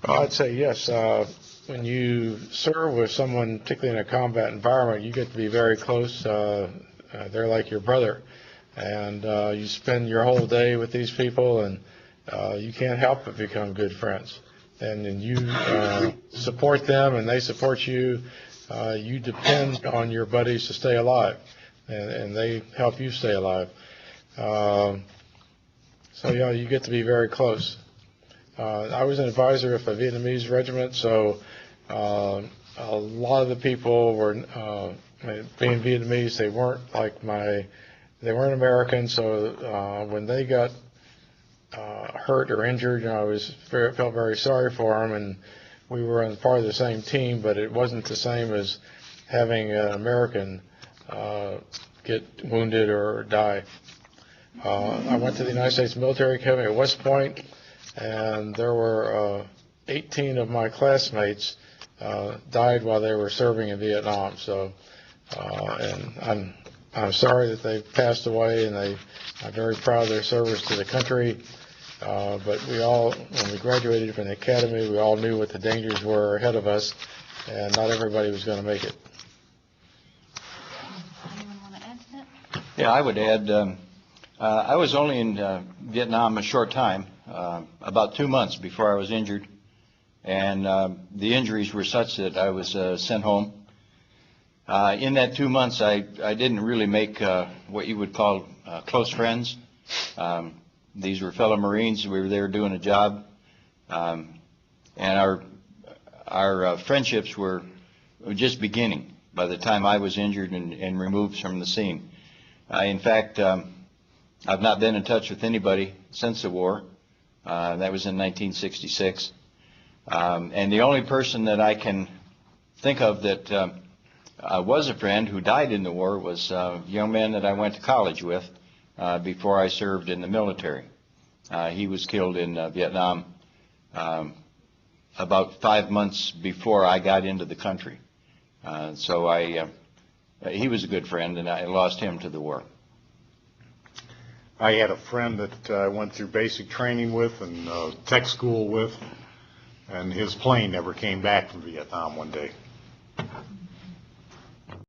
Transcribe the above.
I'd say yes. When you serve with someone, particularly in a combat environment, you get to be very close. They're like your brother. And you spend your whole day with these people, and you can't help but become good friends. And then you support them, and they support you. You depend on your buddies to stay alive, and they help you stay alive. So yeah, you get to be very close. I was an advisor of a Vietnamese regiment, so a lot of the people were, being Vietnamese, they weren't they weren't American, so when they got hurt or injured, I felt very sorry for them, and we were on part of the same team, but it wasn't the same as having an American get wounded or die. I went to the United States Military Academy at West Point, and there were 18 of my classmates died while they were serving in Vietnam. So, and I'm sorry that they passed away, and I'm very proud of their service to the country. But we all, when we graduated from the academy, we all knew what the dangers were ahead of us, and not everybody was going to make it. Anyone want to add to that? Yeah, I would add. I was only in Vietnam a short time, about 2 months before I was injured, and the injuries were such that I was sent home. In that 2 months, I didn't really make what you would call close friends. These were fellow Marines. We were there doing a job, and our friendships were just beginning by the time I was injured and removed from the scene. In fact, I've not been in touch with anybody since the war. That was in 1966. And the only person that I can think of that was a friend who died in the war was a young man that I went to college with before I served in the military. He was killed in Vietnam about 5 months before I got into the country. So he was a good friend, and I lost him to the war. I had a friend that I went through basic training with and tech school with, and his plane never came back from Vietnam one day.